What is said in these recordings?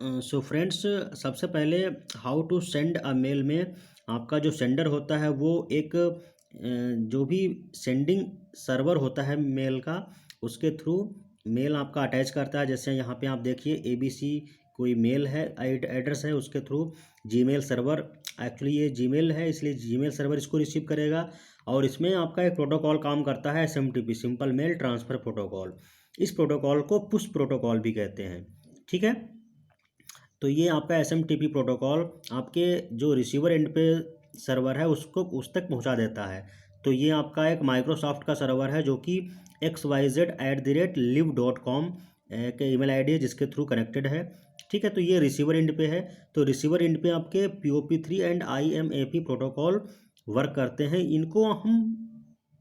सो friends, सबसे पहले how to send a mail में आपका जो सेंडर होता है वो एक जो भी सेंडिंग सर्वर होता है मेल का, उसके थ्रू मेल आपका अटैच करता है। जैसे यहाँ पे आप देखिए ABC कोई मेल है, एड्रेस है, उसके थ्रू जीमेल सर्वर, एक्चुअली ये जीमेल है इसलिए जीमेल सर्वर इसको रिसीव करेगा। और इसमें आपका एक प्रोटोकॉल काम करता है, SMTP, simple mail transfer protocol. इस प्रोटोकॉल को पुश प्रोटोकॉल भी कहते हैं। ठीक है, तो ये आपका SMTP प्रोटोकॉल आपके जो रिसीवर एंड पे सर्वर है उसको उस तक पहुंचा देता है। तो ये आपका एक माइक्रोसॉफ्ट का सर्वर है जो कि xyz@live.com के ईमेल आईडी है जिसके थ्रू कनेक्टेड है। ठीक है, तो ये रिसीवर एंड पे है। तो रिसीवर एंड पे आपके POP3 and IMAP protocol work करते हैं। इनको हम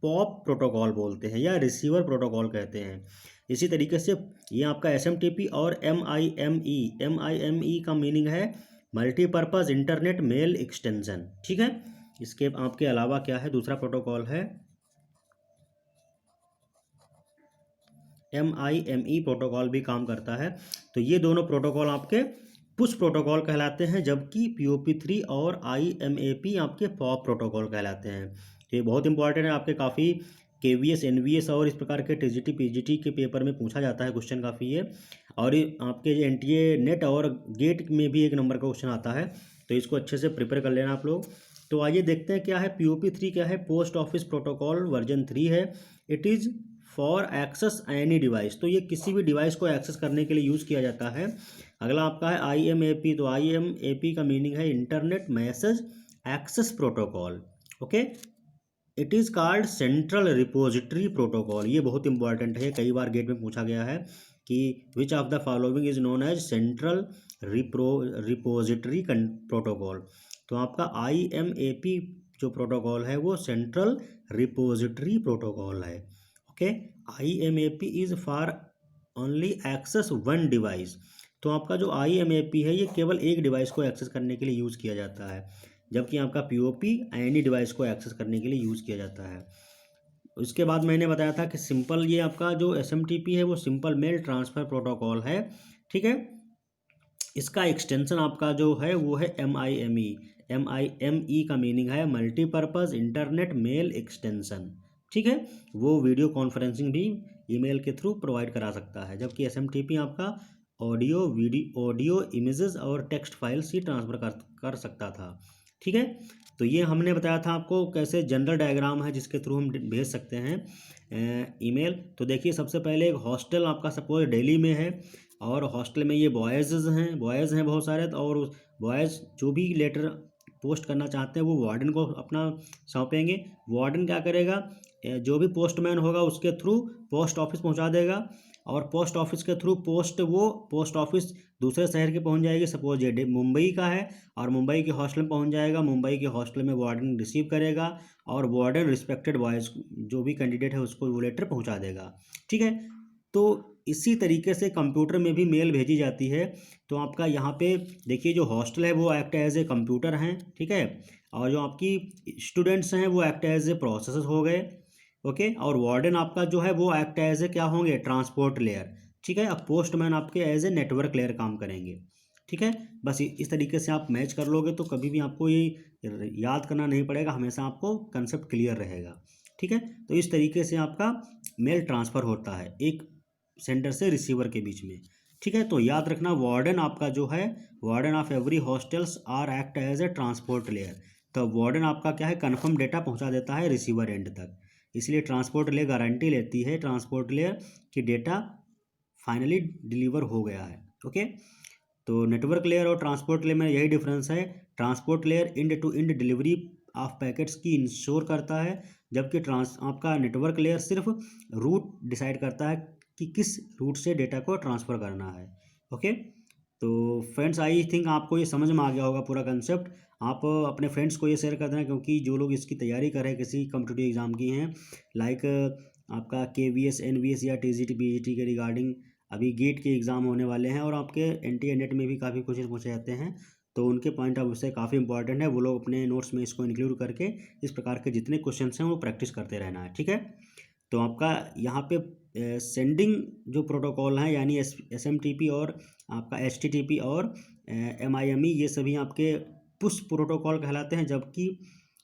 पॉप प्रोटोकॉल बोलते हैं या रिसीवर प्रोटोकॉल कहते हैं। इसी तरीके से ये आपका SMTP और MIME का मीनिंग है मल्टीपर्पज़ इंटरनेट मेल एक्सटेंशन। ठीक है, इसके आपके अलावा क्या है, दूसरा प्रोटोकॉल है MIME प्रोटोकॉल भी काम करता है। तो ये दोनों प्रोटोकॉल आपके पुश प्रोटोकॉल कहलाते हैं, जबकि POP3 और IMAP आपके पॉप प्रोटोकॉल कहलाते हैं। तो ये बहुत इंपॉर्टेंट है, आपके काफ़ी KVS NVS और इस प्रकार के TGT PGT के पेपर में पूछा जाता है क्वेश्चन काफ़ी ये। और ये आपके NTA नेट और गेट में भी 1 नंबर का क्वेश्चन आता है, तो इसको अच्छे से प्रिपेयर कर लेना आप लोग। तो आइए देखते हैं क्या है POP3 क्या है। पोस्ट ऑफिस प्रोटोकॉल वर्जन 3 है। It is for access any device, तो ये किसी भी डिवाइस को एक्सेस करने के लिए यूज़ किया जाता है। अगला आपका है IMAP, तो IMAP का मीनिंग है internet message access protocol. Okay, it is called central repository protocol. ये बहुत इंपॉर्टेंट है, कई बार गेट में पूछा गया है कि which of the following is known as central repository protocol. तो आपका IMAP जो प्रोटोकॉल है वो सेंट्रल रिपोजिटरी प्रोटोकॉल है। Okay, IMAP is for only access one device. तो आपका जो IMAP है ये केवल एक डिवाइस को एक्सेस करने के लिए यूज़ किया जाता है, जबकि आपका POP एनी डिवाइस को एक्सेस करने के लिए यूज़ किया जाता है। उसके बाद मैंने बताया था कि सिंपल, ये आपका जो SMTP है वो सिंपल मेल ट्रांसफ़र प्रोटोकॉल है। ठीक है, इसका एक्सटेंशन आपका जो है वो है MIME। MIME का मीनिंग है मल्टीपर्पज़ इंटरनेट मेल एक्सटेंशन। ठीक है, वो वीडियो कॉन्फ्रेंसिंग भी ईमेल के थ्रू प्रोवाइड करा सकता है, जबकि SMTP आपका ऑडियो इमेजेस और टेक्स्ट फाइल्स ही ट्रांसफ़र कर सकता था। ठीक है, तो ये हमने बताया था आपको कैसे जनरल डायग्राम है जिसके थ्रू हम भेज सकते हैं ईमेल। तो देखिए, सबसे पहले एक हॉस्टल आपका सपोज दिल्ली में है और हॉस्टल में ये बॉयज़ हैं बहुत सारे। और बॉयज़ जो भी लेटर पोस्ट करना चाहते हैं वो वार्डन को अपना सौंपेंगे। वार्डन क्या करेगा, जो भी पोस्टमैन होगा उसके थ्रू पोस्ट ऑफिस पहुंचा देगा, और पोस्ट ऑफिस के थ्रू पोस्ट ऑफिस दूसरे शहर के पहुंच जाएगी। सपोज ये मुंबई का है और मुंबई के हॉस्टल में पहुंच जाएगा। मुंबई के हॉस्टल में वार्डन रिसीव करेगा और वार्डन रिस्पेक्टेड बॉयज़ जो भी कैंडिडेट है उसको वो लेटर पहुंचा देगा। ठीक है, तो इसी तरीके से कंप्यूटर में भी मेल भेजी जाती है। तो आपका यहाँ पे देखिए, जो हॉस्टल है वो एक्ट एज ए कंप्यूटर हैं। ठीक है, और जो आपकी स्टूडेंट्स हैं वो एक्ट एज ए प्रोसेसर हो गए। ओके, और वार्डन आपका जो है वो एक्ट एज ए क्या होंगे, ट्रांसपोर्ट लेयर। ठीक है, अब पोस्टमैन आपके एज ए नेटवर्क लेयर काम करेंगे। ठीक है, बस इस तरीके से आप मैच कर लोगे तो कभी भी आपको ये याद करना नहीं पड़ेगा, हमेशा आपको कंसेप्ट क्लियर रहेगा। ठीक है, तो इस तरीके से आपका मेल ट्रांसफ़र होता है एक सेंडर से रिसीवर के बीच में। ठीक है, तो याद रखना, वार्डन आपका जो है, warden of every hostels are act as a transport layer. तो वार्डन आपका क्या है, कन्फर्म डेटा पहुंचा देता है रिसीवर एंड तक। इसलिए ट्रांसपोर्ट लेयर गारंटी लेती है, ट्रांसपोर्ट लेयर कि डेटा फाइनली डिलीवर हो गया है। ओके, तो नेटवर्क लेयर और ट्रांसपोर्ट लेयर में यही डिफरेंस है। Transport layer end to end delivery of packets की इंश्योर करता है, जबकि आपका नेटवर्क लेयर सिर्फ रूट डिसाइड करता है कि किस रूट से डेटा को ट्रांसफ़र करना है। ओके, तो फ्रेंड्स, आई थिंक आपको ये समझ में आ गया होगा पूरा कंसेप्ट। आप अपने फ्रेंड्स को ये शेयर कर देना, क्योंकि जो लोग इसकी तैयारी कर रहे हैं किसी कॉम्पिटिटिव एग्ज़ाम की हैं, लाइक आपका KVS NVS या TGT PGT के रिगार्डिंग अभी गेट के एग्ज़ाम होने वाले हैं, और आपके NTA नेट में भी काफ़ी क्वेश्चन पूछे जाते हैं। तो उनके पॉइंट ऑफ व्यू से काफ़ी इंपॉर्टेंट है, वो लोग अपने नोट्स में इसको इंक्लूड करके इस प्रकार के जितने क्वेश्चन हैं वो प्रैक्टिस करते रहना है। ठीक है, तो आपका यहाँ पे सेंडिंग जो प्रोटोकॉल हैं यानी SMTP और आपका HTTP और MIME ये सभी आपके पुश प्रोटोकॉल कहलाते हैं, जबकि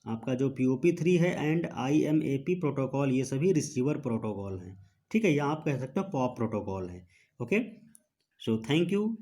आपका जो POP3 है एंड IMAP प्रोटोकॉल ये सभी रिसीवर प्रोटोकॉल हैं। ठीक है, या आप कह सकते हो पॉप प्रोटोकॉल है। Okay, so thank you.